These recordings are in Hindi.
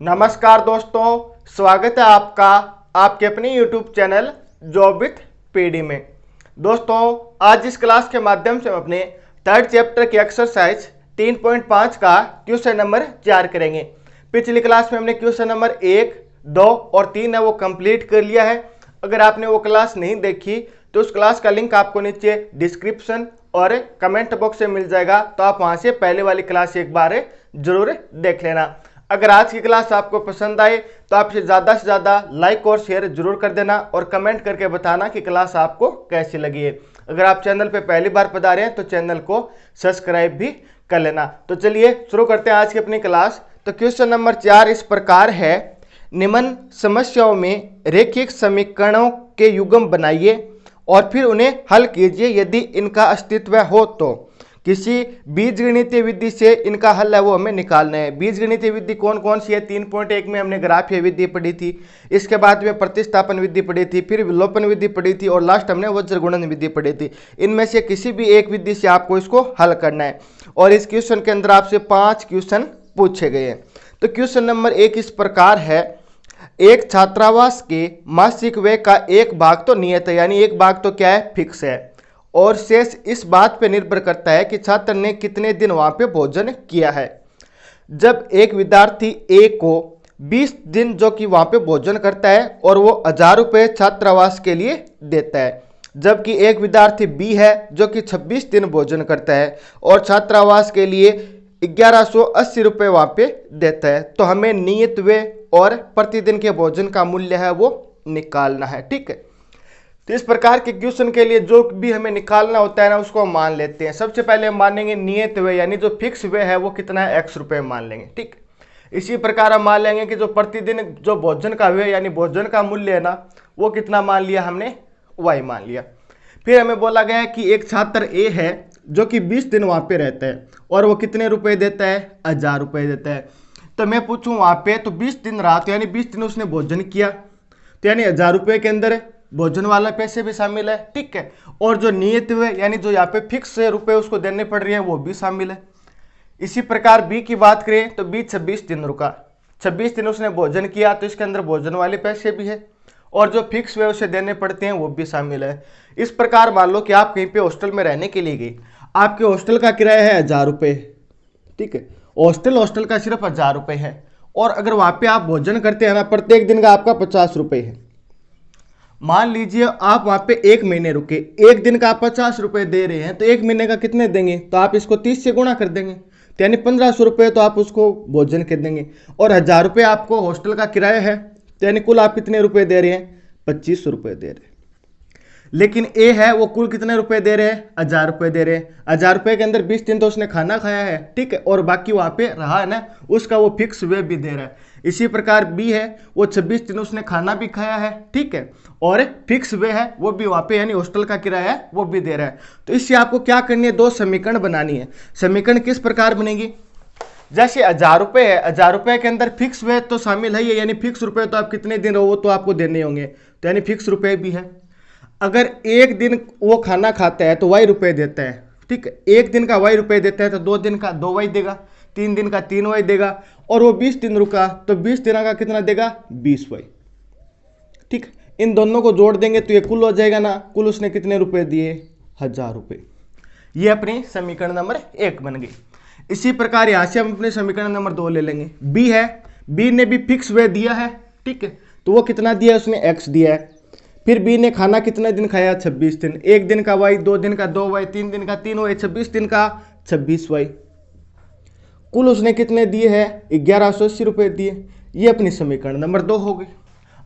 नमस्कार दोस्तों, स्वागत है आपका आपके अपने YouTube channel job with PD में। दोस्तों, आज इस क्लास के माध्यम से हम अपने थर्ड चैप्टर की एक्सरसाइज 3.5 का क्वेश्चन नंबर 4 करेंगे। पिछली क्लास में हमने क्वेश्चन नंबर 1, 2 और 3 है वो कंप्लीट कर लिया है। अगर आपने वो क्लास नहीं देखी तो उस क्लास का लिंक आपको नीचे डिस्क्रिप्शन और कमेंट बॉक्स में मिल जाएगा, तो आप वहां से पहले वाली क्लास एक बार जरूर देख लेना। अगर आज की क्लास आपको पसंद आए तो आप इसे ज़्यादा से ज़्यादा लाइक और शेयर जरूर कर देना और कमेंट करके बताना कि क्लास आपको कैसी लगी है। अगर आप चैनल पे पहली बार पधारे हैं तो चैनल को सब्सक्राइब भी कर लेना। तो चलिए शुरू करते हैं आज की अपनी क्लास। तो क्वेश्चन नंबर 4 इस प्रकार है, निम्न समस्याओं में रेखिक समीकरणों के युग्म बनाइए और फिर उन्हें हल कीजिए। यदि इनका अस्तित्व हो तो किसी बीजगणितीय विधि से इनका हल है वो हमें निकालना है। बीजगणितीय विधि कौन कौन सी है? 3.1 में हमने ग्राफीय विधि पढ़ी थी, इसके बाद में प्रतिस्थापन विधि पढ़ी थी, फिर विलोपन विधि पढ़ी थी और लास्ट हमने वज्र गुणन विधि पढ़ी थी। इनमें से किसी भी एक विधि से आपको इसको हल करना है और इस क्वेश्चन के अंदर आपसे 5 क्वेश्चन पूछे गए हैं। तो क्वेश्चन नंबर 1 इस प्रकार है, एक छात्रावास के मासिक व्यय का एक भाग तो नियत है, यानी एक भाग तो क्या है? फिक्स है, और शेष इस बात पर निर्भर करता है कि छात्र ने कितने दिन वहां पे भोजन किया है। जब एक विद्यार्थी ए को 20 दिन जो कि वहां पे भोजन करता है और वो 1000 रुपये छात्रावास के लिए देता है, जबकि एक विद्यार्थी बी है जो कि 26 दिन भोजन करता है और छात्रावास के लिए 1180 रुपये वहां पे देता है, तो हमें नियत व्यय और प्रतिदिन के भोजन का मूल्य है वो निकालना है। ठीक है, तो इस प्रकार के क्वेश्चन के लिए जो भी हमें निकालना होता है ना, उसको मान लेते हैं। सबसे पहले हम मानेंगे नियत व्यय, यानी जो फिक्स व्यय है वो कितना है? x रुपये मान लेंगे। ठीक, इसी प्रकार हम मान लेंगे कि जो प्रतिदिन जो भोजन का व्यय यानी भोजन का मूल्य है ना, वो कितना मान लिया हमने? y मान लिया। फिर हमें बोला गया है कि एक छात्र ए है जो कि 20 दिन वहां पे रहता है और वो कितने रुपए देता है? 1000 रुपये देता है। तो मैं पूछूं वहां पे, तो 20 दिन रहा, तो यानी 20 दिन उसने भोजन किया, तो यानी 1000 रुपये के अंदर भोजन वाला पैसे भी शामिल है। ठीक है, और जो नियत व्यय यानी जो यहाँ पे फिक्स रुपए उसको देने पड़ रही है वो भी शामिल है। इसी प्रकार बी की बात करें तो बी 26 दिन रुका, 26 दिन उसने भोजन किया, तो इसके अंदर भोजन वाले पैसे भी है और जो फिक्स व्यय उसे देने पड़ते हैं वो भी शामिल है। इस प्रकार मान लो कि आप कहीं पे हॉस्टल में रहने के लिए गए, आपके हॉस्टल का किराया है 1000 रुपये। ठीक है, हॉस्टल का सिर्फ 1000 रुपये है, और अगर वहां पे आप भोजन करते हैं ना, प्रत्येक दिन का आपका 50 रुपये है। मान लीजिए आप वहां पे 1 महीने रुके, एक दिन का आप 50 रुपये दे रहे हैं, तो 1 महीने का कितने देंगे? तो आप इसको 30 से गुणा कर देंगे, तो यानी 1500 रुपये तो आप उसको भोजन के देंगे, और 1000 रुपये आपको हॉस्टल का किराया है, तो यानी कुल आप कितने रुपए दे रहे हैं? 2500 रुपये दे रहे हैं। लेकिन ए है वो कुल कितने रुपए दे रहे हैं? 1000 रुपये दे रहे हैं। 1000 रुपये के अंदर 20 दिन तो उसने खाना खाया है, ठीक है, और बाकी वहां पे रहा है ना, उसका वो फिक्स व्यय भी दे रहा है। इसी प्रकार बी है वो 26 दिन उसने खाना भी खाया है, ठीक है, और फिक्स व्यय है वो भी वहां पे यानी हॉस्टल का किराया है वो भी दे रहा है। तो इससे आपको क्या करनी है? 2 समीकरण बनानी है। समीकरण किस प्रकार बनेगी? जैसे 1000 रुपये है, 1000 रुपये के अंदर फिक्स व्यय तो शामिल है, यानी फिक्स रुपये तो आप कितने दिन रहो तो आपको देने होंगे, तो यानी फिक्स रुपये भी है। अगर एक दिन वो खाना खाता है तो y रुपये देता है, ठीक है, एक दिन का y रुपये देता है, तो 2 दिन का 2y देगा, 3 दिन का 3y देगा, और वो 20 दिन रुका तो 20 दिन का कितना देगा? 20y। ठीक, इन दोनों को जोड़ देंगे तो ये कुल हो जाएगा ना, कुल उसने कितने रुपए दिए? 1000 रुपये। ये अपनी समीकरण नंबर 1 बन गई। इसी प्रकार यहां से हम अपने समीकरण नंबर 2 ले लेंगे। बी है, बी ने भी फिक्स व्यय दिया है, ठीक है, तो वो कितना दिया? उसने x दिया है। फिर बी ने खाना कितने दिन खाया? 26 दिन, एक दिन का y, 2 दिन का 2y, 3 दिन का 3y, 26 दिन का 26y। कुल उसने कितने दिए हैं? 1180 रुपये दिए। ये अपनी समीकरण नंबर 2 हो गई।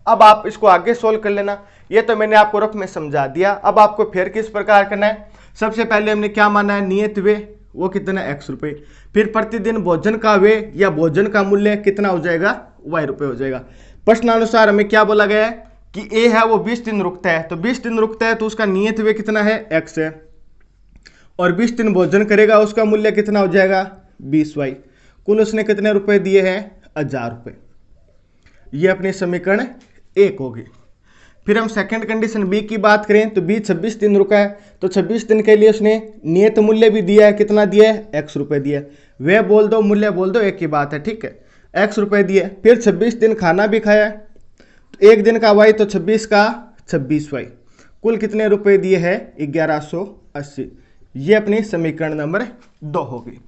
अब आप इसको आगे सोल्व कर लेना। ये तो मैंने आपको रफ में समझा दिया, अब आपको फिर किस प्रकार करना है? सबसे पहले हमने क्या माना है? नियत व्यय वो कितना? x रुपये। फिर प्रतिदिन भोजन का व्यय या भोजन का मूल्य कितना हो जाएगा? y रुपये हो जाएगा। प्रश्नानुसार हमें क्या बोला गया है कि ए है वो 20 दिन रुकता है, तो 20 दिन रुकता है तो उसका नियत व्यय कितना है? x है, और 20 दिन भोजन करेगा उसका मूल्य कितना हो जाएगा? 20y। कुल उसने कितने रुपए दिए हैं? 1000 रुपये। ये अपनी समीकरण 1 होगी। फिर हम सेकंड कंडीशन बी की बात करें तो बी 26 दिन रुका है, तो 26 दिन के लिए उसने नियत मूल्य भी दिया है, कितना दिया है? x रुपये दिया है। वे बोल दो मूल्य बोल दो, एक ही बात है, ठीक है। x रुपए दिए, फिर 26 दिन खाना भी खाया, तो एक दिन का y तो 26 का 26y, कुल कितने रुपए दिए हैं 1180। ये अपनी समीकरण नंबर 2 होगी।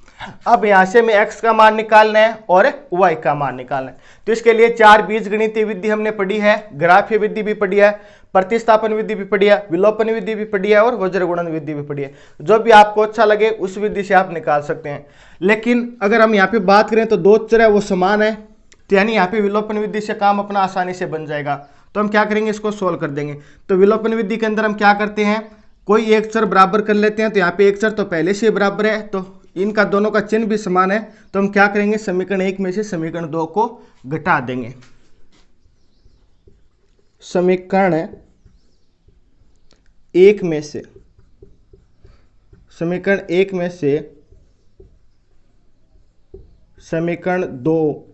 अब यहां से हमें x का मान निकालना है और y का मान निकालना है। तो इसके लिए 4 बीजगणितीय विधि हमने पढ़ी है, ग्राफीय विधि भी पढ़ी है, प्रतिस्थापन विधि भी पढ़ी है, विलोपन विधि भी पढ़ी है और वज्र गुणन विधि भी पढ़ी है। जो भी आपको अच्छा लगे उस विधि से आप निकाल सकते हैं। लेकिन अगर हम यहाँ पे बात करें तो दो चर है वो समान है, तो यानी यहाँ पे विलोपन विधि से काम अपना आसानी से बन जाएगा। तो हम क्या करेंगे, इसको सोल्व कर देंगे। तो विलोपन विधि के अंदर हम क्या करते हैं, कोई एक चर बराबर कर लेते हैं। तो यहाँ पे एक चर तो पहले से बराबर है, तो इनका दोनों का चिन्ह भी समान है। तो हम क्या करेंगे, समीकरण 1 में से समीकरण 2 को घटा देंगे। समीकरण 1 में से समीकरण 2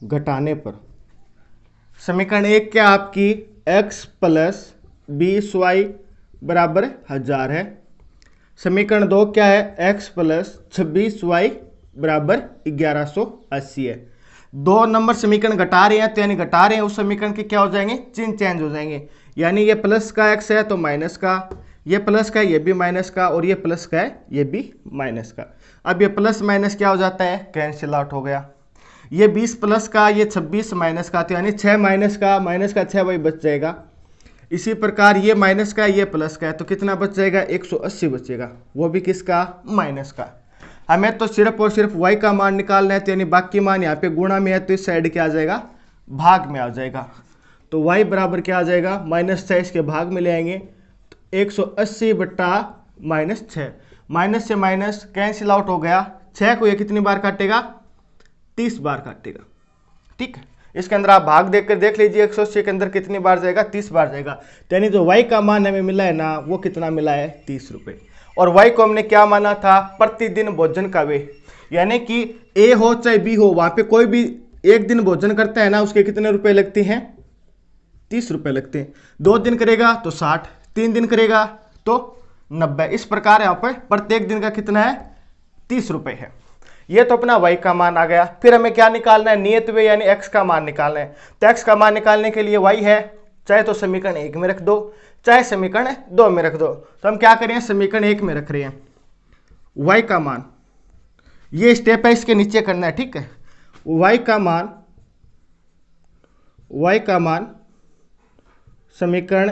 घटाने पर समीकरण 1 क्या आपकी x प्लस 20y बराबर 1000 है। समीकरण 2 क्या है, x प्लस 26y बराबर 1180 है। 2 नंबर समीकरण घटा रहे हैं, तो यानी घटा रहे हैं उस समीकरण के क्या हो जाएंगे, चिन्ह चेंज हो जाएंगे। यानी ये प्लस का x है तो माइनस का, ये प्लस का है ये भी माइनस का, और ये प्लस का है ये भी माइनस का। अब ये प्लस माइनस क्या हो जाता है, कैंसिल आउट हो गया। ये 20 प्लस का, ये 26 माइनस का, तो यानी 6 माइनस का 6 वही बच जाएगा। इसी प्रकार ये माइनस का ये प्लस का है, तो कितना बच जाएगा, 180 बचेगा, वो भी किसका, माइनस का। हमें तो सिर्फ और सिर्फ y का मान निकालना है, तो यानी बाकी मान यहाँ पे गुणा में है, तो इस साइड क्या आ जाएगा, भाग में आ जाएगा। तो y बराबर क्या आ जाएगा, -6 इसके भाग में ले आएंगे, तो 180 बट्टा -6, माइनस से माइनस कैंसिल आउट हो गया। 6 को ये कितनी बार काटेगा, 30 बार काटेगा। ठीक है, इसके अंदर आप भाग देखकर देख लीजिए 180 के अंदर कितनी बार जाएगा, 30 बार जाएगा। तो यानी जो y का मान हमें मिला है ना, वो कितना मिला है, 30 रुपए। और y को हमने क्या माना था, प्रतिदिन भोजन का व्यय, यानी कि a हो चाहे b हो, वहां पे कोई भी एक दिन भोजन करता है ना, उसके कितने रुपए लगते हैं, 30 रुपए लगते हैं। 2 दिन करेगा तो 60, 3 दिन करेगा तो 90। इस प्रकार यहाँ पर प्रत्येक दिन का कितना है, 30 रुपए है। ये तो अपना y का मान आ गया। फिर हमें क्या निकालना है, नियत व्यय यानी x का मान निकालना है। तो x का मान निकालने के लिए y है, चाहे तो समीकरण 1 में रख दो, चाहे समीकरण 2 में रख दो। तो हम क्या करें, समीकरण 1 में रख रहे हैं y का मान, ये स्टेप है इसके नीचे करना है। ठीक है, y का मान समीकरण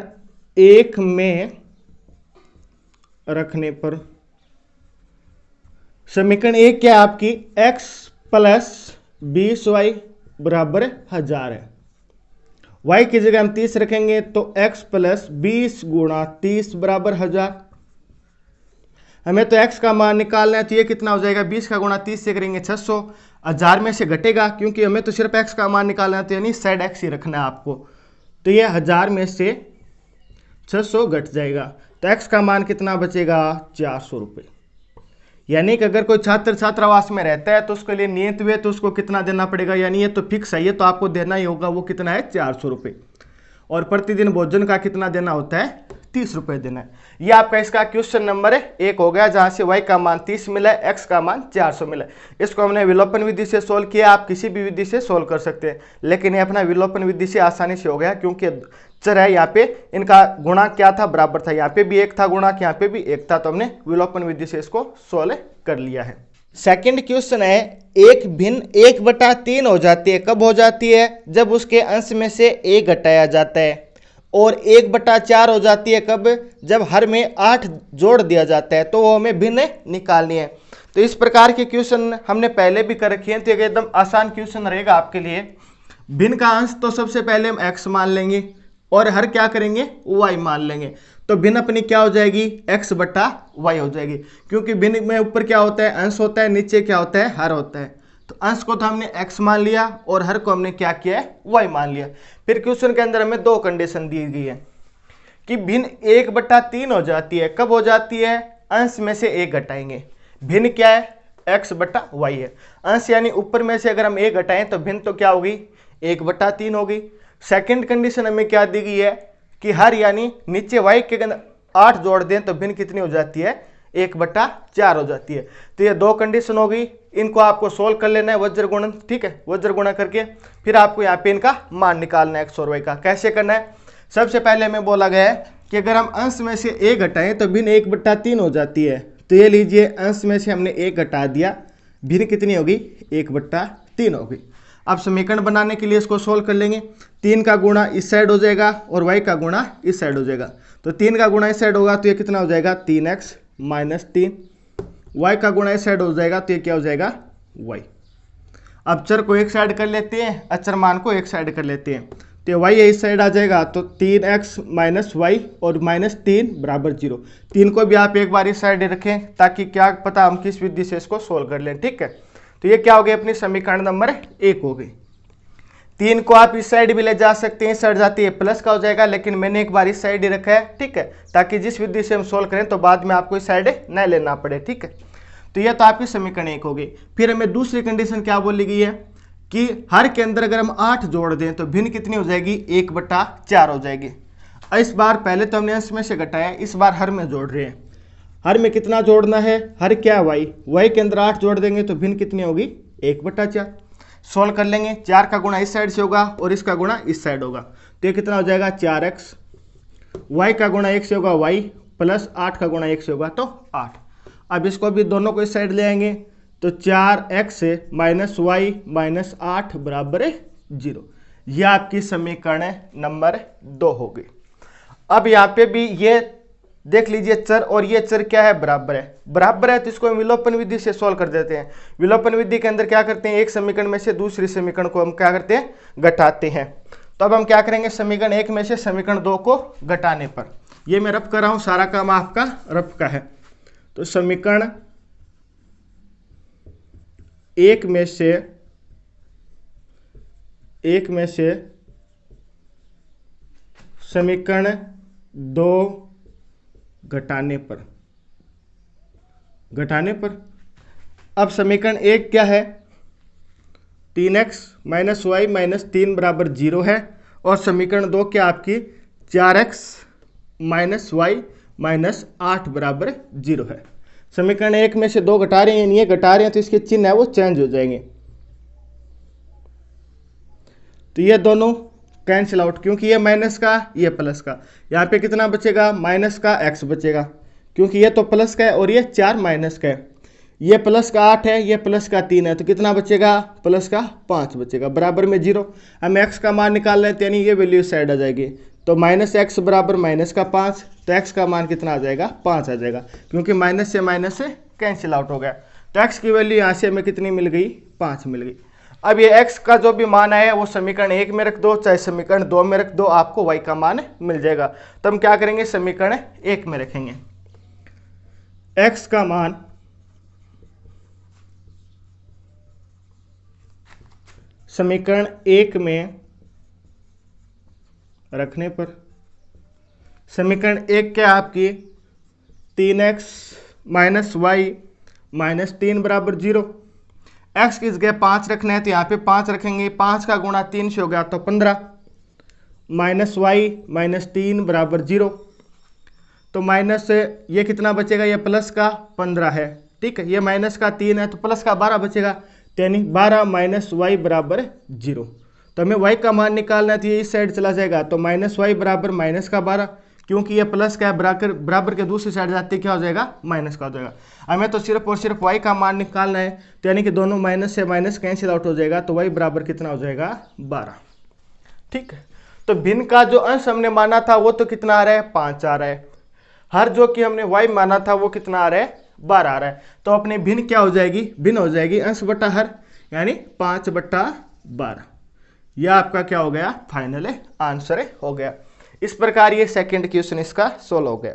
1 में रखने पर समीकरण 1 क्या आपकी, x प्लस 20y बराबर 1000 है। y की जगह हम 30 रखेंगे, तो x प्लस 20 गुणा 30 बराबर 1000। हमें तो x का मान निकालना है, तो ये कितना हो जाएगा, 20 का गुणा 30 से करेंगे 600, 1000 में से घटेगा क्योंकि हमें तो सिर्फ x का मान निकालना है, तो यानी साइड x ही रखना है आपको। तो ये 1000 में से 600 घट जाएगा, तो x का मान कितना बचेगा, 400 रुपये। यानी कि अगर कोई छात्र छात्रावास में रहता है तो उसके लिए नियत व्यय तो उसको कितना देना पड़ेगा, यानी ये तो फिक्स है, ये तो आपको देना ही होगा। वो कितना है, 400 रुपये। और प्रतिदिन भोजन का कितना देना होता है, 30 रुपये देना है। ये आपका इसका क्वेश्चन नंबर 1 हो गया, जहां से y का मान 30 मिला है, x का मान 400 मिला है। इसको हमने विलोपन विधि से सोल्व किया, आप किसी भी विधि से सोल्व कर सकते हैं, लेकिन ये अपना विलोपन विधि से आसानी से हो गया क्योंकि चर है यहाँ पे, इनका गुणा क्या था, बराबर था। यहाँ पे भी 1 था गुणा, यहाँ पे भी 1 था, तो हमने विलोपन विधि से इसको सोल्व कर लिया है। सेकंड क्वेश्चन है, एक भिन्न 1/3 हो जाती है, कब हो जाती है, जब उसके अंश में से 1 घटाया जाता है। और 1/4 हो जाती है कब, जब हर में 8 जोड़ दिया जाता है, तो वो हमें भिन्न निकालनी है। तो इस प्रकार के क्वेश्चन हमने पहले भी कर रखे हैं, तो एकदम आसान क्वेश्चन रहेगा आपके लिए। भिन्न का अंश तो सबसे पहले हम x मान लेंगे और हर क्या करेंगे, y मान लेंगे। तो भिन्न अपनी क्या हो जाएगी, x/y हो जाएगी, क्योंकि भिन्न में ऊपर क्या होता है, अंश होता है, नीचे क्या होता है, हर होता है। तो अंश को तो हमने x मान लिया और हर को हमने क्या किया है, y मान लिया। फिर क्वेश्चन के अंदर हमें 2 कंडीशन दी गई है कि भिन्न 1/3 हो जाती है, कब हो जाती है, अंश में से 1 घटाएंगे। भिन्न क्या है, x/y है। अंश यानी ऊपर में से अगर हम 1 घटाएं तो भिन्न तो क्या होगी, 1/3 होगी। सेकंड कंडीशन हमें क्या दी गई है कि हर यानी नीचे y के 8 जोड़ दें तो भिन्न कितनी हो जाती है, 1/4 हो जाती है। तो ये 2 कंडीशन हो गई, इनको आपको सोल्व कर लेना है वज्र गुणन, ठीक है। वज्र गुणा करके फिर आपको यहाँ पे इनका मान निकालना है x और y का। कैसे करना है, सबसे पहले हमें बोला गया है कि अगर हम अंश में से a घटाएं तो भिन्न 1/3 हो जाती है। तो ये लीजिए, अंश में से हमने 1 घटा दिया, भिन्न कितनी होगी, 1/3 होगी। अब समीकरण बनाने के लिए इसको सोल्व कर लेंगे। 3 का गुणा इस साइड हो जाएगा और y का गुणा इस साइड हो जाएगा। तो 3 का गुणा इस साइड होगा तो ये कितना हो जाएगा, 3x - 3। y का गुणा इस साइड हो जाएगा तो ये क्या हो जाएगा, y। अब चर को एक साइड कर लेते हैं, अचर मान को एक साइड कर लेते हैं। तो y इस साइड आ जाएगा, तो 3x - y और -3 बराबर 0। 3 को भी आप एक बार इस साइड रखें ताकि क्या पता हम किस विधि से इसको सोल्व कर लें, ठीक है। तो ये क्या हो गई, अपनी समीकरण नंबर 1 हो गई। 3 को आप इस साइड भी ले जा सकते हैं, इस साइड जाती है प्लस का हो जाएगा, लेकिन मैंने एक बार इस साइड ही रखा है, ठीक है, ताकि जिस विधि से हम सोल्व करें तो बाद में आपको इस साइड न लेना पड़े, ठीक है। तो यह तो आपकी समीकरण 1 हो गई। फिर हमें दूसरी कंडीशन क्या बोली गई है कि हर के अंदर अगर हम 8 जोड़ दें तो भिन्न कितनी हो जाएगी, 1/4 हो जाएगी। इस बार पहले तो हमने अंश में से घटाया, इस बार हर में जोड़ रहे हैं। हर में कितना जोड़ना है, हर क्या y, y के अंदर 8 जोड़ देंगे तो भिन्न कितनी होगी, 1/4। सोल्व कर लेंगे, 4 का गुणा इस साइड से होगा और इसका गुणा इस साइड होगा, तो ये कितना हो जाएगा, 4x। y का गुणा 1 से होगा y प्लस 8 का गुणा 1 से होगा तो 8। अब इसको भी दोनों को इस साइड ले आएंगे तो 4x से -y - 8 बराबर 0। यह आपकी समीकरण नंबर 2 होगी। अब यहाँ पे भी ये देख लीजिए, चर और ये चर क्या है, बराबर है। बराबर है तो इसको हम विलोपन विधि से सोल्व कर देते हैं। विलोपन विधि के अंदर क्या करते हैं, एक समीकरण में से दूसरी समीकरण को हम क्या करते हैं, घटाते हैं। तो अब हम क्या करेंगे, समीकरण 1 में से समीकरण 2 को घटाने पर, ये मैं रफ कर रहा हूं, सारा काम आपका रफ का है। तो समीकरण 1 में से समीकरण 2 घटाने पर अब समीकरण 1 क्या है, 3x - y - 3 बराबर 0 है। और समीकरण 2 क्या आपकी, 4x - y - 8 बराबर 0 है। समीकरण 1 में से 2 घटा रहे हैं, ये घटा रहे हैं तो इसके चिन्ह है वो चेंज हो जाएंगे। तो ये दोनों कैंसिल आउट, क्योंकि ये माइनस का ये प्लस का, यहाँ पे कितना बचेगा, माइनस का x बचेगा, क्योंकि ये तो प्लस का है और ये 4 माइनस का है। ये प्लस का 8 है, ये प्लस का 3 है, तो कितना बचेगा, प्लस का 5 बचेगा, बराबर में 0। हम x का मान निकाल रहे हैं, यानी ये वैल्यू साइड आ जाएगी। तो -x बराबर -5, तो x का मान कितना आ जाएगा, 5 आ जाएगा, क्योंकि माइनस से कैंसिल आउट हो गया। तो x की वैल्यू यहाँ से हमें कितनी मिल गई, 5 मिल गई। अब ये x का जो भी मान आया वो समीकरण 1 में रख दो, चाहे समीकरण 2 में रख दो, आपको y का मान मिल जाएगा। तो हम क्या करेंगे, समीकरण 1 में रखेंगे x का मान समीकरण 1 में रखने पर समीकरण 1 क्या आपकी, 3x - y - 3 बराबर 0। x की जगह 5 रखना है तो यहाँ पे 5 रखेंगे, 5 का गुणा 3 से हो गया तो 15 -y - 3 बराबर 0। तो माइनस से ये कितना बचेगा, ये प्लस का 15 है, ठीक है, ये माइनस का 3 है तो प्लस का 12 बचेगा, यानी 12 - y बराबर 0। तो हमें y का मान निकालना है तो ये इस साइड चला जाएगा, तो -y बराबर -12, क्योंकि ये प्लस का है, बराबर के दूसरी साइड जाते क्या हो जाएगा, माइनस का हो जाएगा। हमें तो सिर्फ और सिर्फ y का मान निकालना है, तो यानी कि दोनों माइनस से माइनस कैंसिल आउट हो जाएगा, तो y बराबर कितना हो जाएगा, 12, ठीक है। तो भिन्न का जो अंश हमने माना था वो तो कितना आ रहा है, 5 आ रहा है। हर जो कि हमने y माना था वो कितना आ रहा है, 12 आ रहा है। तो अपनी भिन्न क्या हो जाएगी, भिन्न हो जाएगी अंश बटा हर, यानी 5/12। यह आपका क्या हो गया, फाइनल आंसर हो गया। इस प्रकार ये सेकंड क्वेश्चन इसका सोल्व हो गया।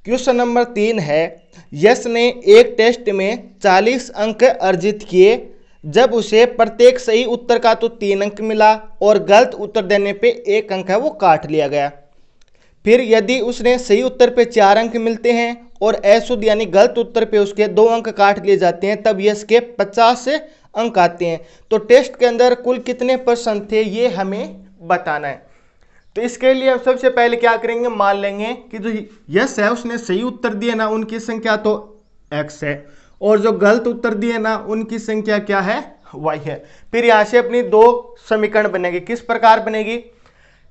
क्वेश्चन नंबर 3 है, यश ने एक टेस्ट में 40 अंक अर्जित किए। जब उसे प्रत्येक सही उत्तर का तो 3 अंक मिला और गलत उत्तर देने पे 1 अंक है वो काट लिया गया। फिर यदि उसने सही उत्तर पे 4 अंक मिलते हैं और अशुद्ध यानी गलत उत्तर पे उसके 2 अंक काट लिए जाते हैं, तब यश के 50 अंक आते हैं। तो टेस्ट के अंदर कुल कितने प्रश्न थे ये हमें बताना है। तो इसके लिए हम सबसे पहले क्या करेंगे, मान लेंगे कि जो यश है उसने सही उत्तर दिए ना, उनकी संख्या तो x है, और जो गलत उत्तर दिए ना उनकी संख्या क्या है, y है। फिर यहां से अपनी दो समीकरण बनेगी। किस प्रकार बनेगी,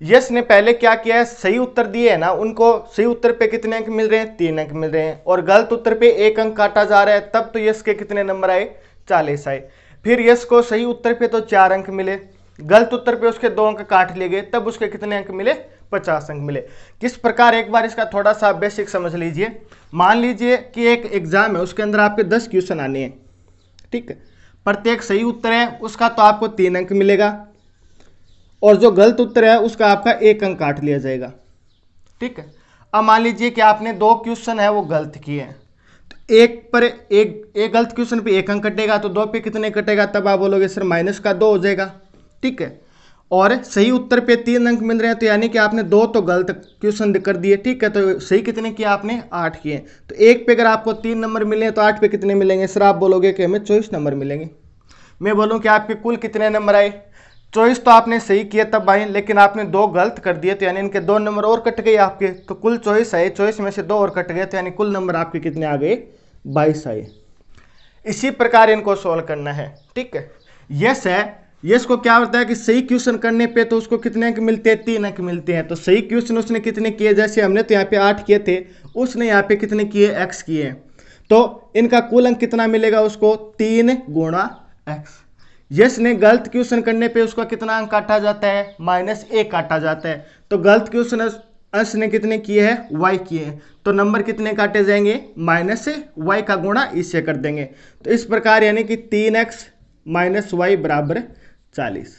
यस ने पहले क्या किया है, सही उत्तर दिए है ना, उनको सही उत्तर पे कितने अंक मिल रहे हैं, 3 अंक मिल रहे हैं, और गलत उत्तर पे 1 अंक काटा जा रहा है, तब तो यस के कितने नंबर आए, 40 आए। फिर यस को सही उत्तर पे तो 4 अंक मिले, गलत उत्तर पे उसके 2 अंक काट लिए गए, तब उसके कितने अंक मिले, 50 अंक मिले। किस प्रकार, एक बार इसका थोड़ा सा बेसिक समझ लीजिए। मान लीजिए कि एक एग्जाम है, उसके अंदर आपके 10 क्वेश्चन आने हैं, ठीक है, प्रत्येक सही उत्तर है उसका तो आपको 3 अंक मिलेगा, और जो गलत उत्तर है उसका आपका 1 अंक काट लिया जाएगा, ठीक है। अब मान लीजिए कि आपने 2 क्वेश्चन है वो गलत किए हैं, तो एक गलत क्वेश्चन पे 1 अंक कटेगा, तो 2 पे कितने कटेगा, तब आप बोलोगे सर माइनस का 2 हो जाएगा, ठीक है। और सही उत्तर पे 3 अंक मिल रहे हैं, तो यानी कि आपने 2 तो गलत क्वेश्चन कर दिए, ठीक है, तो सही कितने किए आपने, 8 किए। तो एक पे अगर आपको 3 नंबर मिले हैं तो 8 पे कितने मिलेंगे, सर आप बोलोगे कि हमें 24 नंबर मिलेंगे। मैं बोलूँ कि आपके कुल कितने नंबर आए, 24 तो आपने सही किया तब आए, लेकिन आपने 2 गलत कर दिए, तो यानी इनके 2 नंबर और कट गए आपके, तो कुल 24 आए, 24 में से 2 और कट गए, तो यानी कुल नंबर आपके कितने आ गए, 22 आए। इसी प्रकार इनको सोल्व करना है, ठीक है। यस है, यस को क्या होता है कि सही क्वेश्चन करने पे तो उसको कितने अंक मिलते हैं, 3 अंक मिलते हैं। तो सही क्वेश्चन उसने कितने किए, जैसे हमने तो यहाँ पे 8 किए थे, उसने यहाँ पे कितने किए, x किए हैं, तो इनका कुल अंक कितना मिलेगा उसको, 3 गुणा x। यस ने गलत क्वेश्चन करने पे उसका कितना अंक काटा जाता है, -1 काटा जाता है। तो गलत क्वेश्चन अंश ने कितने किए हैं, y किए हैं, तो नंबर कितने काटे जाएंगे, -y का गुणा इससे कर देंगे। तो इस प्रकार यानी कि 3x - y बराबर 40,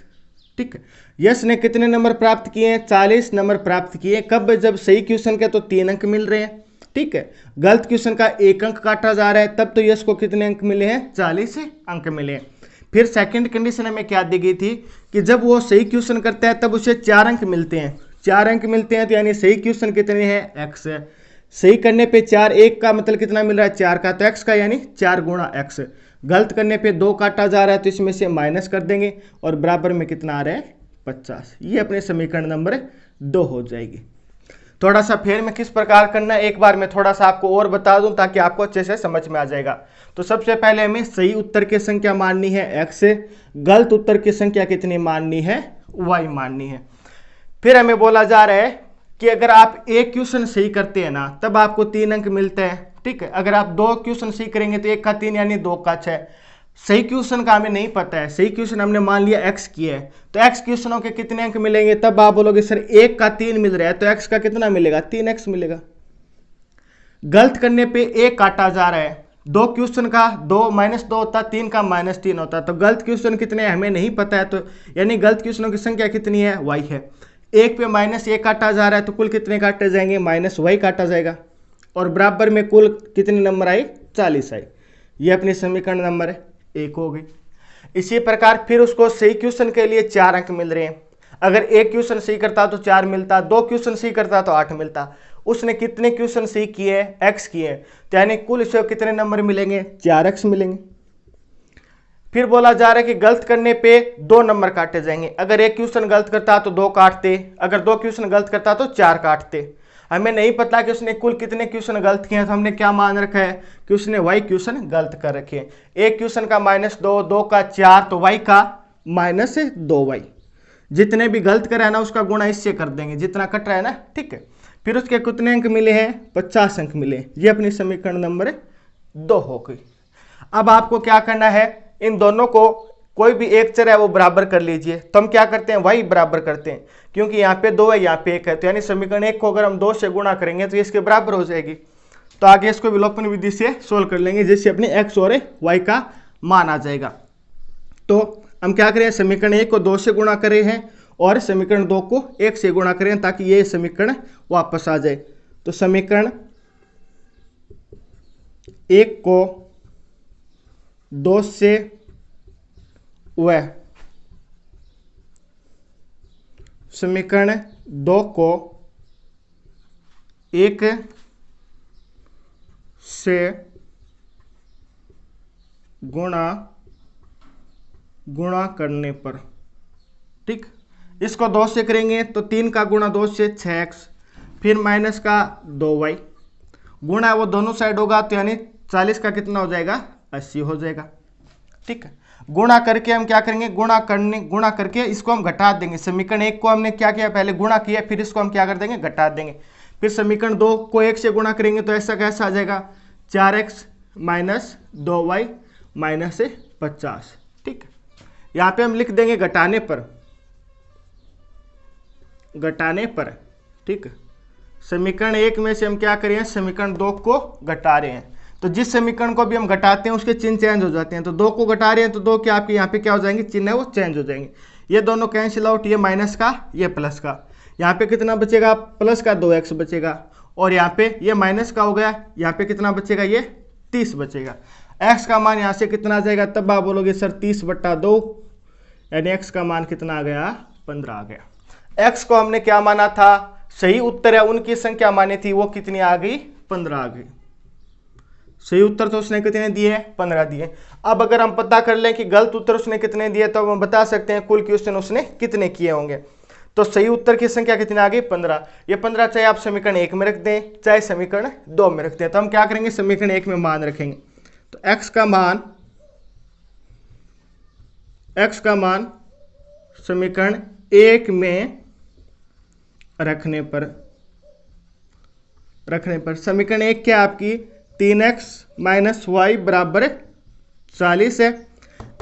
ठीक है। यस ने कितने नंबर प्राप्त किए हैं, 40 नंबर प्राप्त किए। कब, जब सही क्वेश्चन के तो 3 अंक मिल रहे हैं, ठीक है, गलत क्वेश्चन का 1 अंक काटा जा रहा है, तब तो यस को कितने अंक मिले हैं, 40 अंक मिले हैं। फिर सेकंड कंडीशन हमें क्या दी गई थी कि जब वो सही क्वेश्चन करता है तब उसे 4 अंक मिलते हैं, 4 अंक मिलते हैं, तो यानी सही क्वेश्चन कितने हैं, x है। सही करने पे 4, 1 का मतलब कितना मिल रहा है, 4 का, तो x का यानी 4 गुणा x। गलत करने पे 2 काटा जा रहा है, तो इसमें से माइनस कर देंगे, और बराबर में कितना आ रहा है, 50। ये अपने समीकरण नंबर 2 हो जाएगी। थोड़ा सा फिर में किस प्रकार करना है, एक बार मैं थोड़ा सा आपको और बता दूं ताकि आपको अच्छे से समझ में आ जाएगा। तो सबसे पहले हमें सही उत्तर की संख्या माननी है x, गलत उत्तर की संख्या कितनी माननी है, y माननी है। फिर हमें बोला जा रहा है कि अगर आप एक क्वेश्चन सही करते हैं ना तब आपको 3 अंक मिलते हैं, ठीक है। अगर आप 2 क्वेश्चन सही करेंगे तो 1 का 3 यानी 2 का 6। सही क्वेश्चन का हमें नहीं पता है, सही क्वेश्चन हमने मान लिया x किया है, तो x क्वेश्चनों के कितने अंक मिलेंगे, तब आप बोलोगे सर 1 का 3 मिल रहा है, तो x का कितना मिलेगा, 3x मिलेगा। गलत करने पे 1 काटा जा रहा है, 2 क्वेश्चन का 2 -2 होता, 3 का -3 होता, तो गलत क्वेश्चन कितने हमें नहीं पता है, तो यानी गलत क्वेश्चनों की संख्या कितनी है, y है। 1 पे -1 काटा जा रहा है, तो कुल कितने काटे जाएंगे, -y काटा जाएगा, और बराबर में कुल कितने नंबर आए, 40 आए। ये अपनी समीकरण नंबर 1 हो गई। इसी प्रकार फिर उसको सही क्वेश्चन के लिए 4 अंक मिल रहे हैं। अगर एक क्वेश्चन सही करता तो 4 मिलता, 2 क्वेश्चन सही करता तो 8 मिलता। उसने कितने क्वेश्चन सही किए, x किए, तो यानी कुल इसे कितने नंबर मिलेंगे, 4x मिलेंगे। फिर बोला जा रहा है कि गलत करने पे 2 नंबर काटे जाएंगे। अगर एक क्वेश्चन गलत करता तो 2 काटते, अगर 2 क्वेश्चन गलत करता तो 4 काटते। हमें नहीं पता कि उसने कुल कितने क्वेश्चन गलत किए हैं, तो हमने क्या मान रखा है कि उसने y क्वेश्चन गलत कर रखे हैं। एक क्वेश्चन का -2, 2 का 4, तो y का -2y। जितने भी गलत करे है ना उसका गुणा इससे कर देंगे, जितना कट रहा है ना, ठीक है। फिर उसके कितने अंक मिले हैं, 50 अंक मिले। ये अपनी समीकरण नंबर 2 हो गई। अब आपको क्या करना है, इन दोनों को कोई भी एक चर है वो बराबर कर लीजिए। तो हम क्या करते हैं, y बराबर करते हैं, क्योंकि यहाँ पे 2 है, यहाँ पे 1 है, तो यानी समीकरण 1 को अगर हम 2 से गुणा करेंगे तो इसके बराबर हो जाएगी। तो आगे इसको विलोपन विधि से सोल्व कर लेंगे, जिससे अपने x और y का मान आ जाएगा। तो हम क्या करें, समीकरण 1 को 2 से गुणा कर रहे हैं और समीकरण 2 को 1 से गुणा करें, ताकि ये समीकरण वापस आ जाए। तो समीकरण 1 को 2 से व समीकरण 2 को 1 से गुणा करने पर, ठीक, इसको 2 से करेंगे तो 3 का गुणा 2 से 6x, फिर माइनस का 2y, गुणा वो दोनों साइड होगा तो यानी 40 का कितना हो जाएगा, 80 हो जाएगा। ठीक है, गुणा करके हम क्या करेंगे, गुणा करके इसको हम घटा देंगे। समीकरण 1 को हमने क्या किया, पहले गुणा किया, फिर इसको हम क्या कर देंगे, घटा देंगे। फिर समीकरण 2 को 1 से गुणा करेंगे तो ऐसा कैसा आ जाएगा, 4x माइनस 2y माइनस 50। ठीक है, यहाँ पे हम लिख देंगे घटाने पर। ठीक है, समीकरण 1 में से हम क्या कर रहे हैं, समीकरण 2 को घटा रहे हैं। तो जिस समीकरण को भी हम घटाते हैं उसके चिन्ह चेंज हो जाते हैं। तो 2 को घटा रहे हैं तो 2 के आपके यहाँ पे क्या हो जाएंगे, चिन्ह है वो चेंज हो जाएंगे। ये दोनों कैंसिल आउट, ये माइनस का ये प्लस का, यहाँ पे कितना बचेगा, प्लस का 2x बचेगा। और यहाँ पे ये माइनस का हो गया, यहाँ पे कितना बचेगा, ये 30 बचेगा। x का मान यहाँ से कितना आ जाएगा, तब आप बोलोगे सर 30/2, यानी x का मान कितना आ गया, 15 आ गया। x को हमने क्या माना था, सही उत्तर है उनकी संख्या मानी थी, वो कितनी आ गई, 15 आ गई। सही उत्तर तो उसने कितने दिए, 15 दिए। अब अगर हम पता कर लें कि गलत उत्तर उसने कितने दिए तो हम बता सकते हैं कुल क्वेश्चन उसने कितने किए होंगे। तो सही उत्तर की संख्या कितनी आ गई, 15। ये 15 चाहे आप समीकरण 1 में रख दें चाहे समीकरण 2 में रख दें। तो हम क्या करेंगे, समीकरण 1 में मान रखेंगे। तो x का मान समीकरण 1 में रखने पर समीकरण 1 क्या आपकी 3x माइनस वाई बराबर 40 है।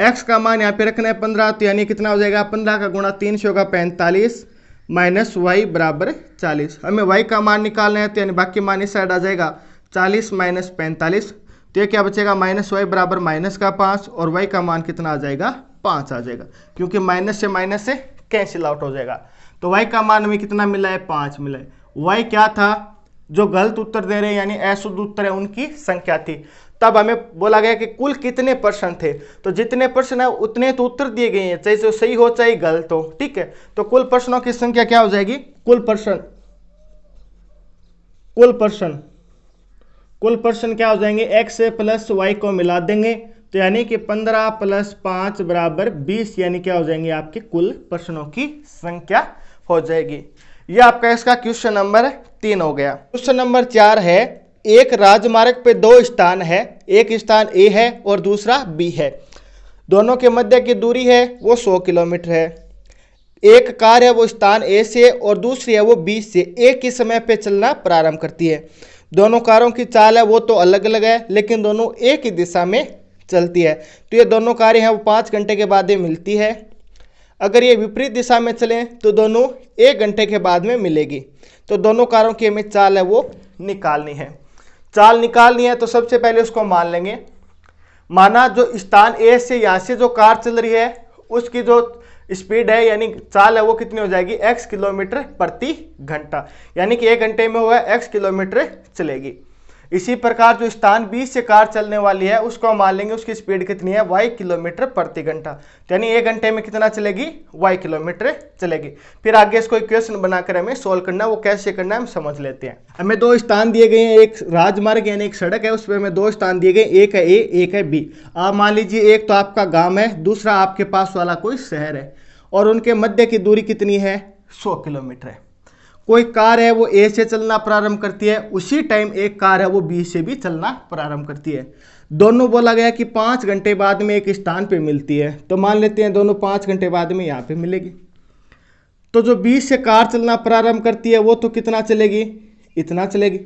x का मान यहाँ पे रखना है 15, तो यानी कितना हो जाएगा, 15 का गुणा 3 से होगा 45 माइनस वाई बराबर 40। हमें y का मान निकालना है तो यानी बाकी मान इस साइड आ जाएगा, 40 माइनस 45, तो ये क्या बचेगा, माइनस वाई बराबर माइनस का 5, और y का मान कितना आ जाएगा, 5 आ जाएगा, क्योंकि माइनस से कैंसिल आउट हो जाएगा। तो y का मान हमें कितना मिला है, 5 मिला है। y क्या था, जो गलत उत्तर दे रहे हैं यानी अशुद्ध उत्तर है उनकी संख्या थी। तब हमें बोला गया कि कुल कितने प्रश्न थे, तो जितने प्रश्न है उतने तो उत्तर दिए गए हैं, चाहे सही हो चाहे गलत हो। ठीक है, तो कुल प्रश्नों की संख्या क्या हो जाएगी, कुल प्रश्न क्या हो जाएंगे, x प्लस y को मिला देंगे तो यानी कि 15 + 5 बराबर 20, यानी क्या हो जाएंगे, आपके कुल प्रश्नों की संख्या हो जाएगी। यह आपका इसका क्वेश्चन नंबर 3 हो गया। क्वेश्चन नंबर 4 है, एक राजमार्ग पे 2 स्थान है, एक स्थान A है और दूसरा B है। दोनों के मध्य की दूरी है वो 100 किलोमीटर है। एक कार है वो स्थान A से और दूसरी है वो B से एक ही समय पे चलना प्रारंभ करती है। दोनों कारों की चाल है वो तो अलग अलग है, लेकिन दोनों एक ही दिशा में चलती है। तो ये दोनों कारें हैं वो 5 घंटे के बाद ये मिलती है। अगर ये विपरीत दिशा में चलें तो दोनों 1 घंटे के बाद में मिलेगी। तो दोनों कारों की हमें चाल है वो निकालनी है। चाल निकालनी है तो सबसे पहले उसको मान लेंगे। माना जो स्थान ए से यहाँ से जो कार चल रही है उसकी जो स्पीड है यानी चाल है वो कितनी हो जाएगी, x किलोमीटर प्रति घंटा, यानी कि 1 घंटे में हुआ x किलोमीटर चलेगी। इसी प्रकार जो स्थान बी से कार चलने वाली है उसको मान लेंगे उसकी स्पीड कितनी है, y किलोमीटर प्रति घंटा, यानी 1 घंटे में कितना चलेगी, y किलोमीटर चलेगी। फिर आगे इसको इक्वेशन बनाकर हमें सोल्व करना है, वो कैसे करना है हम समझ लेते हैं। हमें 2 स्थान दिए गए हैं, एक राजमार्ग यानी एक सड़क है, उस पर हमें 2 स्थान दिए गए, एक है ए एक है बी। आप मान लीजिए एक तो आपका गाँव है, दूसरा आपके पास वाला कोई शहर है, और उनके मध्य की दूरी कितनी है, 100 किलोमीटर है। कोई कार है वो ए से चलना प्रारंभ करती है, उसी टाइम एक कार है वो बी से भी चलना प्रारंभ करती है। दोनों बोला गया कि 5 घंटे बाद में एक स्थान पे मिलती है, तो मान लेते हैं दोनों 5 घंटे बाद में यहाँ पे मिलेगी। तो जो बी से कार चलना प्रारंभ करती है वो तो कितना चलेगी, इतना चलेगी,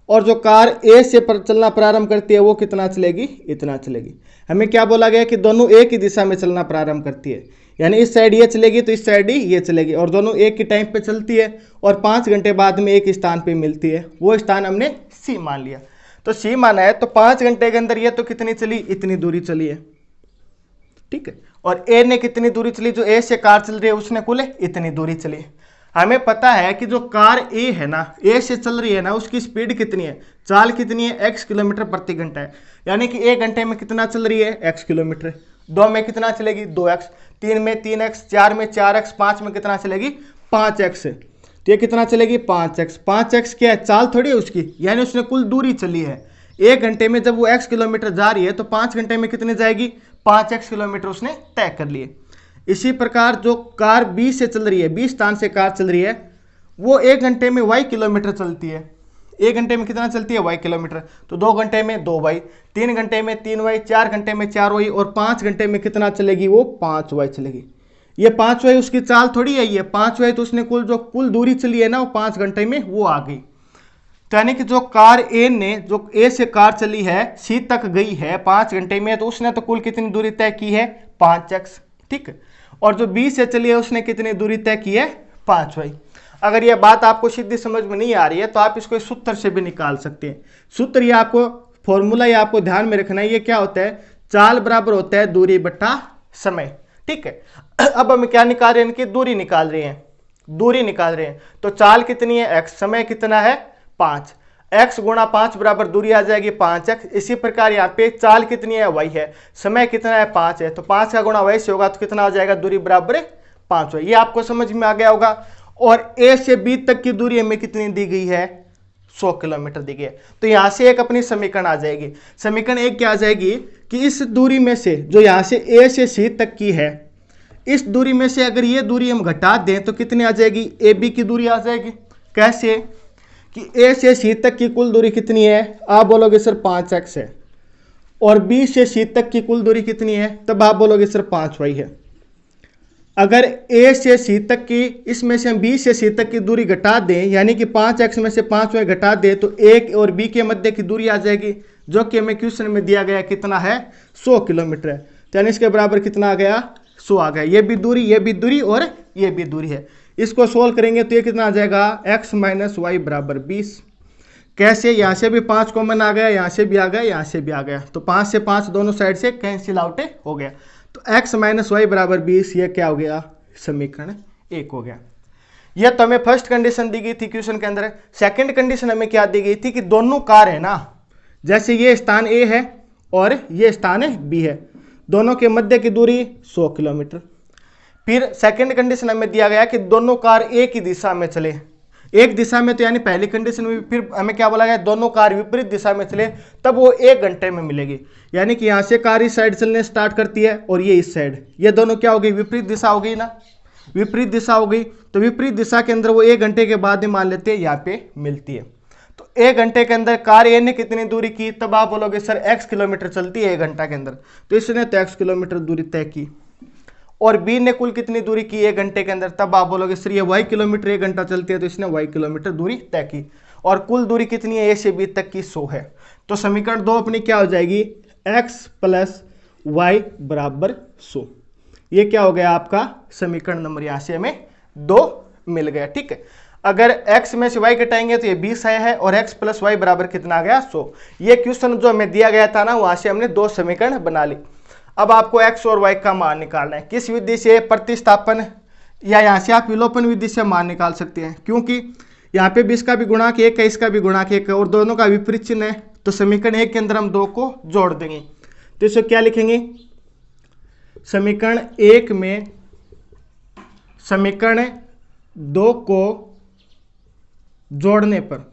और जो कार ए से चलना प्रारंभ करती है वो कितना चलेगी, इतना चलेगी। हमें क्या बोला गया कि दोनों एक ही दिशा में चलना प्रारंभ करती है, यानी इस साइड ये चलेगी तो इस साइड ही ये चलेगी, और दोनों एक ही टाइम पे चलती है और 5 घंटे बाद में एक स्थान पे मिलती है। वो स्थान हमने सी मान लिया। तो सी माना है तो 5 घंटे के अंदर ये तो कितनी चली, इतनी दूरी चली है। ठीक है, और ए ने कितनी दूरी चली, जो ए से कार चल रही है उसने कुल इतनी दूरी चली। हमें पता है कि जो कार ए है ना, ए से चल रही है ना, उसकी स्पीड कितनी है, चाल कितनी है, x किलोमीटर प्रति घंटा है, यानी कि 1 घंटे में कितना चल रही है, x किलोमीटर। 2 में कितना चलेगी, 2x, 3 में 3x, 4 में 4x, 5 में कितना चलेगी, 5x। तो ये कितना चलेगी, 5x। 5x क्या है, चाल थोड़ी है उसकी, यानी उसने कुल दूरी चली है। 1 घंटे में जब वो x किलोमीटर जा रही है तो 5 घंटे में कितनी जाएगी, 5x किलोमीटर उसने तय कर लिए। इसी प्रकार जो कार बी से चल रही है, बी स्थान से कार चल रही है, वो 1 घंटे में y किलोमीटर चलती है। 1 घंटे में कितना चलती है y किलोमीटर, तो 2 घंटे में 2y, 3 घंटे में 3y, 4 घंटे में 4y और 5 घंटे में कितना चलेगी वो 5y चलेगी। ये 5y उसकी चाल थोड़ी है, ये 5y तो उसने कुल दूरी चली है ना वो 5 घंटे में वो आ गई। तो यानी कि जो कार ए ने जो ए से कार चली है सी तक गई है 5 घंटे में, तो उसने तो कुल कितनी दूरी तय की है 5x, ठीक है। और जो बी से चली है उसने कितनी दूरी तय की है 5y। अगर ये बात आपको सीधी समझ में नहीं आ रही है तो आप इसको सूत्र से भी निकाल सकते हैं। सूत्र ये आपको फॉर्मूला ये आपको ध्यान में रखना है, ये क्या होता है, चाल बराबर होता है दूरी बटा समय, ठीक है। अब हम क्या निकाल रहे हैं, इनकी दूरी निकाल रहे हैं, दूरी निकाल रहे हैं। तो चाल कितनी है x, समय कितना है 5, x गुणा 5 बराबर दूरी आ जाएगी 5x। इसी प्रकार यहाँ पे चाल कितनी है y है, समय कितना है 5 है, तो 5 का गुणा y से होगा तो कितना आ जाएगा, दूरी बराबर 5y। ये आपको समझ में आ गया होगा। और a से b तक की दूरी हमें कितनी दी गई है 100 किलोमीटर दी गई है। तो यहां से एक अपनी समीकरण आ जाएगी। समीकरण एक क्या आ जाएगी कि इस दूरी में से जो यहां से a से c तक की है, इस दूरी में से अगर ये दूरी हम घटा दें तो कितनी आ जाएगी, ए बी की दूरी आ जाएगी। कैसे कि a से c तक की कुल दूरी कितनी है, आप बोलोगे सर 5x है, और b से c तक की कुल दूरी कितनी है, तब आप बोलोगे सर 5y है। अगर a से c तक की, इसमें से हम b से c तक की दूरी घटा दें, यानी कि 5x में से 5y घटा दें, तो a और b के मध्य की दूरी आ जाएगी, जो कि हमें क्वेश्चन में दिया गया कितना है 100 किलोमीटर है। तो यानी इसके बराबर कितना आ गया 100 आ गया। ये भी दूरी और ये भी दूरी है। इसको सोल्व करेंगे तो ये कितना आ जाएगा x माइनस वाई बराबर 20। कैसे, यहाँ से भी 5 कॉमन आ गया, यहाँ से भी आ गया, यहाँ से भी आ गया, तो 5 से 5 दोनों साइड से कैंसिल आउट हो गया। तो x माइनस वाई बराबर 20 ये क्या हो गया, समीकरण 1 हो गया। यह तो हमें फर्स्ट कंडीशन दी गई थी क्वेश्चन के अंदर। सेकंड कंडीशन हमें क्या दी गई थी कि दोनों कार है ना, जैसे ये स्थान A है और ये स्थान B है, दोनों के मध्य की दूरी 100 किलोमीटर। फिर सेकंड कंडीशन हमें दिया गया कि दोनों कार एक ही दिशा में चले, एक दिशा में, तो यानी पहली कंडीशन में फिर हमें क्या बोला गया, दोनों कार विपरीत दिशा में चले तब वो 1 घंटे में मिलेगी। यानी कि यहाँ से कार इस साइड चलने स्टार्ट करती है और ये इस साइड, ये दोनों क्या हो गई, विपरीत दिशा हो गई ना, विपरीत दिशा हो गई। तो विपरीत दिशा के अंदर वो 1 घंटे के बाद ही मान लेते हैं यहाँ पे मिलती है। तो 1 घंटे के अंदर कार ए ने कितनी दूरी की, तब आप बोलोगे सर x किलोमीटर चलती है 1 घंटा के अंदर, तो इसने तो x किलोमीटर दूरी तय की। और बी ने कुल कितनी दूरी की 1 घंटे के अंदर, तब आप बोलोगे सर ये y किलोमीटर 1 घंटा चलती है, तो इसने y किलोमीटर दूरी तय की। और कुल दूरी कितनी है, a से b तक की 100 है। तो समीकरण 2 अपनी क्या हो जाएगी, x प्लस वाई बराबर 100। ये क्या हो गया आपका समीकरण नंबर, यहाँ से हमें 2 मिल गया, ठीक है। अगर x में से y घटाएंगे तो ये 20 आया है और x प्लस वाई बराबर कितना आ गया 100। ये क्वेश्चन जो हमें दिया गया था ना, वहां से हमने 2 समीकरण बना ली। अब आपको x और y का मान निकालना है। किस विधि से, प्रतिस्थापन या यहाँ से आप विलोपन विधि से मान निकाल सकते हैं, क्योंकि यहाँ पे भी इसका भी गुणांक 1 है, इसका भी गुणांक 1 है और दोनों का विपरीत चिन्ह है। तो समीकरण 1 के अंदर हम 2 को जोड़ देंगे, तो इसको क्या लिखेंगे, समीकरण 1 में समीकरण 2 को जोड़ने पर,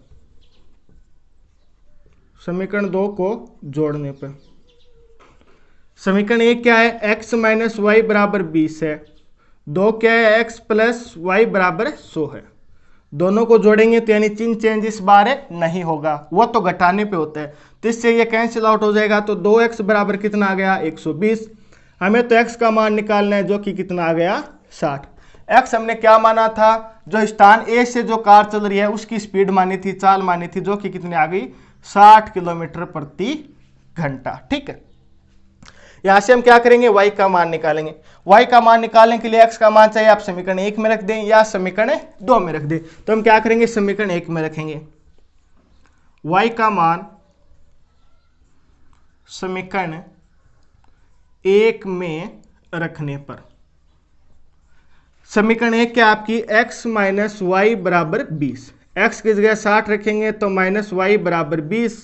समीकरण 2 को जोड़ने पर समीकरण 1 क्या है, x माइनस वाई बराबर 20 है, 2 क्या है, x प्लस वाई बराबर 100 है। दोनों को जोड़ेंगे तो यानी चिन्ह चेंज इस बार नहीं होगा, वो तो घटाने पे होता है, तो इससे ये कैंसिल आउट हो जाएगा। तो 2x बराबर कितना आ गया 120। हमें तो x का मान निकालना है, जो कि कितना आ गया 60। x हमने क्या माना था, जो स्थान A से जो कार चल रही है उसकी स्पीड मानी थी, चाल मानी थी, जो कि कितनी आ गई 60 किलोमीटर प्रति घंटा, ठीक है। यहां से हम क्या करेंगे, y का मान निकालेंगे। y का मान निकालने के लिए x का मान चाहिए, आप समीकरण 1 में रख दें या समीकरण 2 में रख दें। तो हम क्या करेंगे, समीकरण 1 में रखेंगे। y का मान समीकरण 1 में रखने पर, समीकरण 1 क्या आपकी, x माइनस वाई बराबर 20, x की जगह 60 रखेंगे तो माइनस वाई बराबर 20,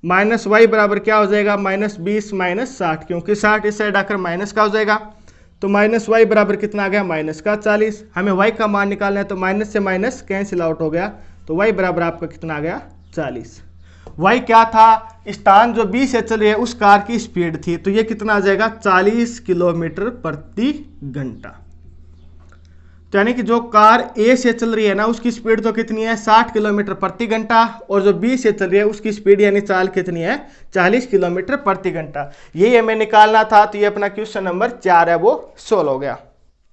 माइनस वाई बराबर क्या हो जाएगा, माइनस 20 माइनस 60, क्योंकि 60 इस साइड आकर माइनस का हो जाएगा, तो माइनस वाई बराबर कितना आ गया, माइनस का 40। हमें y का मान निकालना है, तो माइनस से माइनस कैंसिल आउट हो गया, तो y बराबर आपका कितना आ गया 40। y क्या था, स्थान जो B से चल रही है उस कार की स्पीड थी, तो ये कितना आ जाएगा 40 किलोमीटर प्रति घंटा। तो यानी कि जो कार ए से चल रही है ना उसकी स्पीड तो कितनी है 60 किलोमीटर प्रति घंटा, और जो बी से चल रही है उसकी स्पीड यानी चाल कितनी है 40 किलोमीटर प्रति घंटा। यही हमें निकालना था। तो ये अपना क्वेश्चन नंबर 4 है वो सोल्व हो गया।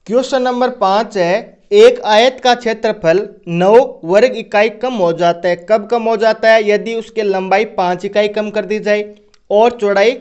क्वेश्चन नंबर 5 है, एक आयत का क्षेत्रफल 9 वर्ग इकाई कम हो जाता है। कब कम हो जाता है? यदि उसकी लंबाई 5 इकाई कम कर दी जाए और चौड़ाई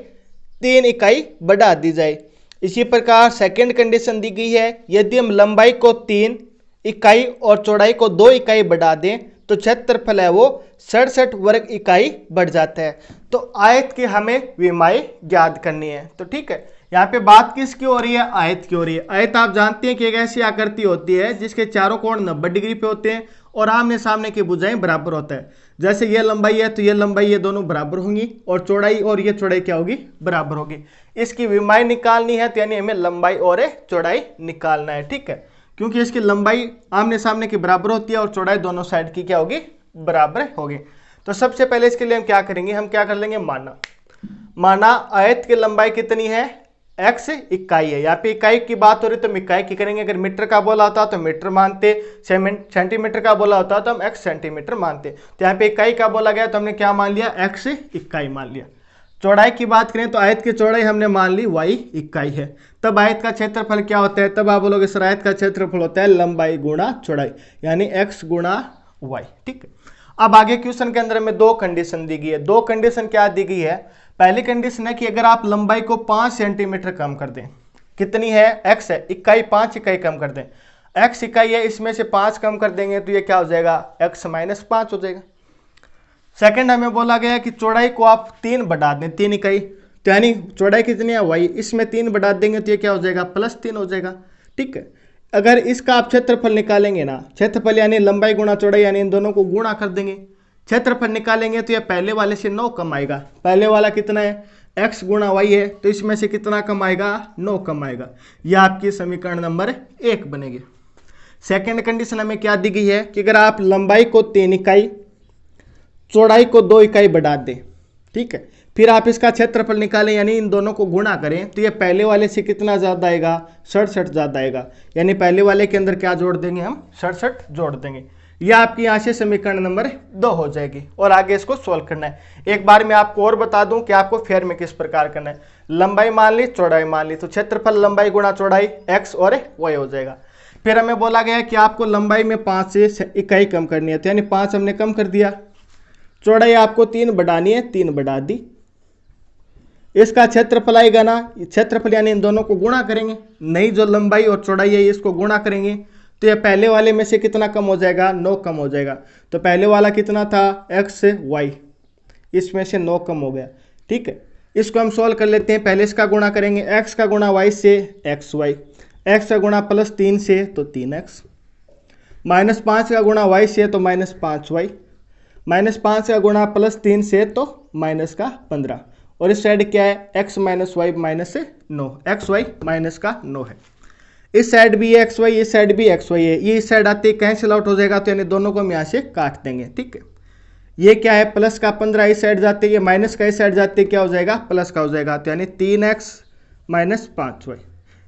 3 इकाई बढ़ा दी जाए। इसी प्रकार सेकंड कंडीशन दी गई है, यदि हम लंबाई को 3 इकाई और चौड़ाई को 2 इकाई बढ़ा दें तो क्षेत्रफल है वो 67 वर्ग इकाई बढ़ जाता है। तो आयत की हमें विमाएं ज्ञात करनी है। तो ठीक है, यहाँ पे बात किसकी हो रही है? आयत की हो रही है। आयत आप जानते हैं कि एक ऐसी आकृति होती है जिसके चारों कोण 90 डिग्री पे होते हैं और आमने सामने की भुजाएं बराबर होता है। जैसे ये लंबाई है तो ये लंबाई ये दोनों बराबर होंगी, और चौड़ाई और ये चौड़ाई क्या होगी? बराबर होगी। इसकी विमाएं निकालनी है तो यानी हमें लंबाई और चौड़ाई निकालना है। ठीक है, क्योंकि इसकी लंबाई आमने सामने की बराबर होती है और चौड़ाई दोनों साइड की क्या होगी? बराबर होगी। तो सबसे पहले इसके लिए हम क्या करेंगे? हम क्या कर लेंगे? माना आयत की लंबाई कितनी है? x इकाई है। यहाँ पे इकाई की बात हो रही तो हम इकाई की करेंगे। अगर मीटर का बोला होता तो मीटर मानते, सेंटीमीटर का बोला होता तो हम x सेंटीमीटर मानते। तो यहाँ पे इकाई का बोला गया तो हमने क्या मान लिया? x इकाई मान लिया। चौड़ाई की बात करें तो आयत की चौड़ाई हमने मान ली y इकाई है। तब आयत का क्षेत्रफल क्या होता है? तब आप बोलोगे सर आयत का क्षेत्रफल होता है लंबाई गुणा चौड़ाई, यानी x गुणा y। ठीक है, अब आगे क्वेश्चन के अंदर हमें 2 कंडीशन दी गई है। 2 कंडीशन क्या दी गई है? पहली कंडीशन है कि अगर आप लंबाई को 5 सेंटीमीटर कम कर दें, कितनी है? x है, इकाई 5 इकाई कम कर दें, x इकाई है, इसमें से 5 कम कर देंगे तो ये क्या हो जाएगा? x माइनस 5 हो जाएगा। सेकंड हमें बोला गया कि चौड़ाई को आप 3 बढ़ा दें, 3 इकाई, तो यानी चौड़ाई कितनी है? y, इसमें 3 बढ़ा देंगे तो ये क्या हो जाएगा? +3 हो जाएगा। ठीक है, अगर इसका आप क्षेत्रफल निकालेंगे ना, क्षेत्रफल यानी लंबाई गुणा चौड़ाई, यानी इन दोनों को गुणा कर देंगे, क्षेत्रफल निकालेंगे तो ये पहले वाले से 9 कम आएगा। पहले वाला कितना है? x गुणा y है, तो इसमें से कितना कम आएगा? 9 कम आएगा। यह आपकी समीकरण नंबर 1 बनेगी। सेकंड कंडीशन हमें क्या दी गई है कि अगर आप लंबाई को 3 इकाई चौड़ाई को 2 इकाई बढ़ा दें, ठीक है, फिर आप इसका क्षेत्रफल निकालें यानी इन दोनों को गुणा करें तो ये पहले वाले से कितना ज्यादा आएगा? 67 ज्यादा आएगा। यानी पहले वाले के अंदर क्या जोड़ देंगे? हम 67 जोड़ देंगे। यह आपकी यहाँ से समीकरण नंबर 2 हो जाएगी। और आगे इसको सोल्व करना है। एक बार मैं आपको और बता दूं कि आपको फेयर में किस प्रकार करना है। लंबाई मान ली, चौड़ाई मान ली, तो क्षेत्रफल लंबाई गुणा चौड़ाई x और y हो जाएगा। फिर हमें बोला गया कि आपको लंबाई में 5 से इकाई कम करनी है, तो यानी 5 हमने कम कर दिया। चौड़ाई आपको 3 बढ़ानी है, 3 बढ़ा दी। इसका क्षेत्रफल आएगा ना, क्षेत्रफल यानी इन दोनों को गुणा करेंगे, नई जो लंबाई और चौड़ाई है इसको गुणा करेंगे तो ये पहले वाले में से कितना कम हो जाएगा? 9 कम हो जाएगा। तो पहले वाला कितना था? x से y, इसमें से 9 कम हो गया। ठीक है, इसको हम सोल्व कर लेते हैं। पहले इसका गुणा करेंगे, x का गुणा y से xy, x का गुणा +3 से तो 3x, -5 का गुणा y से तो -5y, -5 का गुणा +3 से तो -15, और इस साइड क्या है? x minus Y minus 9, xy minus का 9 है। इस साइड भी xy, इस साइड भी xy है, ये इस साइड आते कैंसिल आउट हो जाएगा, तो यानी दोनों को हम यहाँ से काट देंगे। ठीक है, ये क्या है? प्लस का 15 इस साइड जाते, ये माइनस का इस साइड जाते क्या हो जाएगा? प्लस का हो जाएगा, तो यानी 3x माइनस 5y।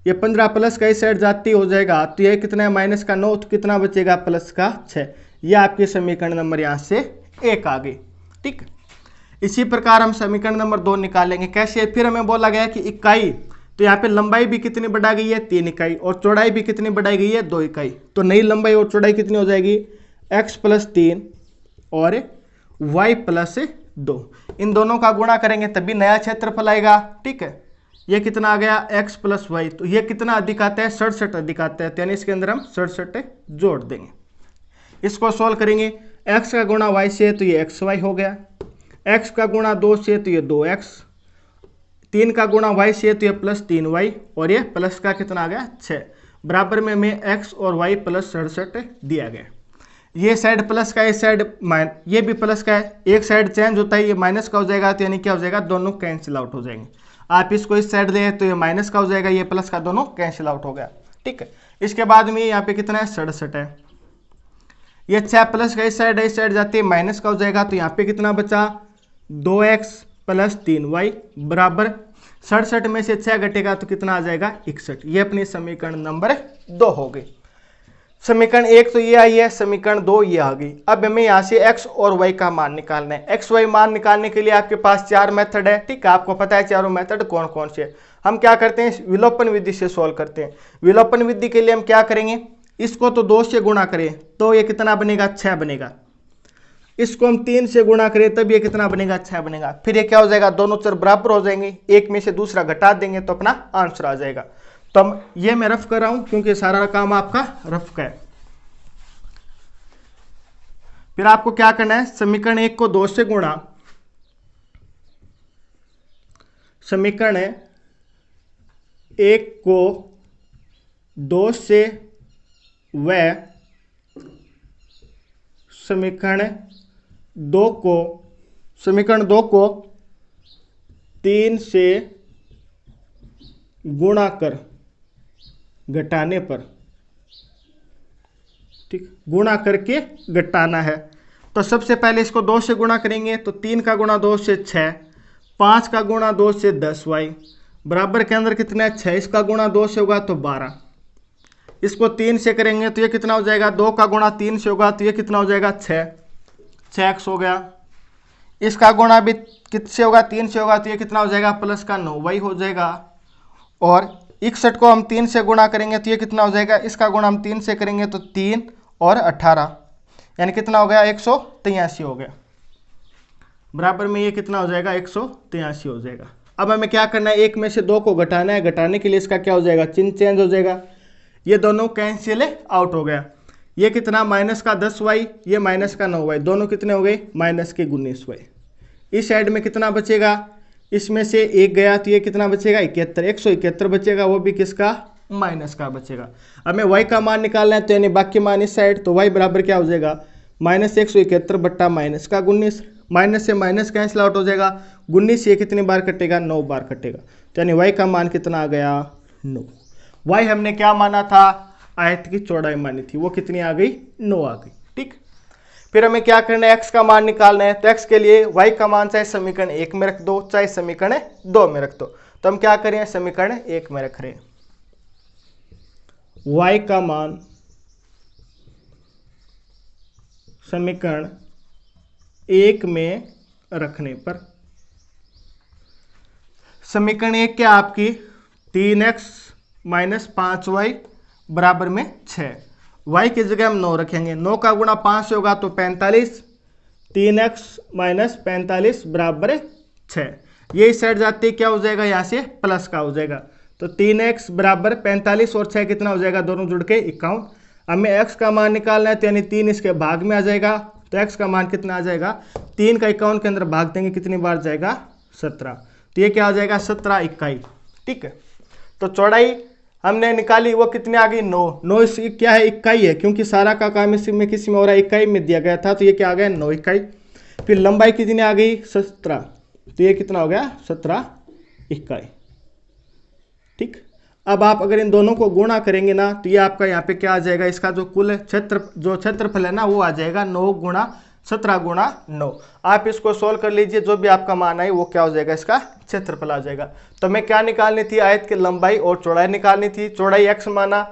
ये 15 प्लस का इस साइड जाती हो जाएगा, तो ये कितना है? माइनस का 9, तो कितना बचेगा? प्लस का 6। ये आपके समीकरण नंबर यहाँ से 1 आ गई। ठीक है, इसी प्रकार हम समीकरण नंबर 2 निकालेंगे। कैसे? फिर हमें बोला गया कि इकाई, तो यहाँ पे लंबाई भी कितनी बढ़ा गई है? 3 इकाई, और चौड़ाई भी कितनी बढ़ाई गई है? 2 इकाई। तो नई लंबाई और चौड़ाई कितनी हो जाएगी? x + 3 और y + 2, इन दोनों का गुणा करेंगे तभी नया क्षेत्रफल आएगा। ठीक है, ये कितना आ गया? x + y, तो ये कितना अधिक आता है? 67 अधिक आता है, तो यानी इसके अंदर हम 67 जोड़ देंगे। इसको सोल्व करेंगे, x का गुणा y से तो ये xy हो गया, x का गुणा 2 से तो ये 2x, 3 का गुणा y से तो ये +3y, और ये प्लस का कितना आ गया? 6, बराबर में हमें x और y + 67 दिया गया। ये साइड प्लस का, इस साइड ये भी प्लस का है, एक साइड चेंज होता है, ये माइनस का हो जाएगा, तो यानी क्या हो जाएगा? दोनों कैंसिल आउट हो जाएंगे। आप इसको इस साइड दें तो ये माइनस का हो जाएगा, ये प्लस का, दोनों कैंसिल आउट हो गया। ठीक है, इसके बाद में यहाँ पे कितना है? 67 है। ये 6 प्लस का इस साइड जाते हैं, माइनस का हो जाएगा, तो यहाँ पे कितना बचा? 2x + 3y बराबर 67 में से 6 घटेगा तो कितना आ जाएगा? 61। ये अपनी समीकरण नंबर 2 हो गई। समीकरण 1 तो ये आई है, समीकरण 2 ये आ गई। अब हमें यहाँ से x और y का मान निकालना है। x y मान निकालने के लिए आपके पास 4 मेथड है, ठीक है। आपको पता है चारों मेथड कौन कौन से। हम क्या करते हैं, विलोपन विधि से सोल्व करते हैं। विलोपन विधि के लिए हम क्या करेंगे, इसको तो 2 से गुणा करें तो ये कितना बनेगा, 6 बनेगा। इसको हम 3 से गुणा करें तब ये कितना बनेगा, 6 बनेगा। फिर ये क्या हो जाएगा, दोनों चर बराबर हो जाएंगे, एक में से दूसरा घटा देंगे तो अपना आंसर आ जाएगा। तो हम ये मैं रफ कर रहा हूं क्योंकि सारा काम आपका रफ का है। फिर आपको क्या करना है, समीकरण 1 को 2 से गुणा, समीकरण 1 को 2 से व समीकरण 2 को 3 से गुणा कर घटाने पर, ठीक, गुणा करके घटाना है। तो सबसे पहले इसको 2 से गुणा करेंगे तो 3 का गुणा 2 से 6, 5 का गुणा 2 से 10y, बराबर के अंदर कितना है 6, इसका गुणा 2 से होगा तो 12। इसको 3 से करेंगे तो ये कितना हो जाएगा, 2 का गुणा 3 से होगा तो ये कितना हो जाएगा 6x हो गया। इसका गुणा भी किससे होगा, 3 से होगा तो ये कितना हो जाएगा, प्लस का 9y हो जाएगा। और 61 को हम 3 से गुणा करेंगे तो ये कितना हो जाएगा, इसका गुणा हम 3 से करेंगे तो 3 और 18, यानी कितना हो गया, 183 हो गया। बराबर में ये कितना हो जाएगा, 183 हो जाएगा। अब हमें क्या करना है, एक में से 2 को घटाना है। घटाने के लिए इसका क्या हो जाएगा, चिन्ह चेंज हो जाएगा, ये दोनों कैंसिल आउट हो गया। ये कितना, माइनस का 10y, ये माइनस का 9y, दोनों कितने हो गए, माइनस के 19y। इस साइड में कितना बचेगा, इसमें से एक गया तो ये कितना बचेगा, 71, 171 बचेगा, वो भी किसका, माइनस का बचेगा। हमें y का मान निकालना है तो यानी बाकी मान इस साइड, तो y बराबर क्या हो जाएगा, माइनस 171 बट्टा माइनस का 19, माइनस से माइनस कैंसिल आउट हो जाएगा, 19 ये कितनी बार कटेगा, 9 बार कटेगा। तो यानी y का मान कितना आ गया, 9। y हमने क्या माना था, आयत की चौड़ाई मानी थी, वो कितनी आ गई, 9 आ गई, ठीक। फिर हमें क्या करना है, x का मान निकालना है। तो x के लिए y का मान चाहे समीकरण 1 में रख दो चाहे समीकरण 2 में रख दो। तो हम क्या करें, समीकरण 1 में रख रहे हैं। y का मान समीकरण 1 में रखने पर, समीकरण 1 क्या आपकी, 3x माइनस 5y बराबर में 6, y की जगह हम 9 रखेंगे। 9 का गुणा 5 से होगा तो 45, 3x माइनस 45 बराबर 6। ये इस साइड जाते क्या हो जाएगा, यहाँ से प्लस का हो जाएगा। तो 3x बराबर 45 और 6 कितना हो जाएगा, दोनों जुड़ के 51। हमें x का मान निकालना है तो यानी 3 इसके भाग में आ जाएगा। तो x का मान कितना आ जाएगा, 3 का 51 के अंदर भाग देंगे, कितनी बार जाएगा, 17। तो ये क्या आ जाएगा, 17 इकाई, ठीक है। तो चौड़ाई हमने निकाली, वो कितनी आ गई, 9। 9 इस क्या है, इकाई है, क्योंकि सारा का काम इसमें किसी में हो रहा है, इकाई में दिया गया था, तो ये क्या आ गया, 9 इकाई। फिर लंबाई कितनी आ गई, 17, तो ये कितना हो गया, 17 इकाई, ठीक। अब आप अगर इन दोनों को गुणा करेंगे ना तो ये आपका यहाँ पे क्या आ जाएगा, इसका जो कुल क्षेत्रफल है ना वो आ जाएगा 9 गुणा 17 गुणा 9। आप इसको सोल्व कर लीजिए, जो भी आपका मान आए वो क्या हो जाएगा, इसका क्षेत्रफल आ जाएगा। तो हमें क्या निकालनी थी, आयत की लंबाई और चौड़ाई निकालनी थी। चौड़ाई x माना,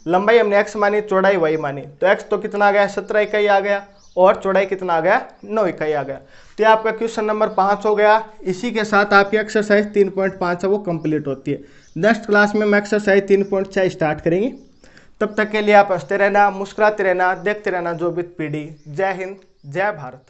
लंबाई हमने x मानी, चौड़ाई y मानी। तो x तो कितना आ गया, 17 इकाई आ गया, और चौड़ाई कितना आ गया, 9 इकाई आ गया। तो ये आपका क्वेश्चन नंबर 5 हो गया। इसी के साथ आपकी एक्सरसाइज 3.5 है वो कंप्लीट होती है। नेक्स्ट क्लास में हम एक्सरसाइज 3.6 स्टार्ट करेंगे। तब तक के लिए आप हंसते रहना, मुस्कुराते रहना, देखते रहना जो विद पीडी। जय हिंद, जय भारत।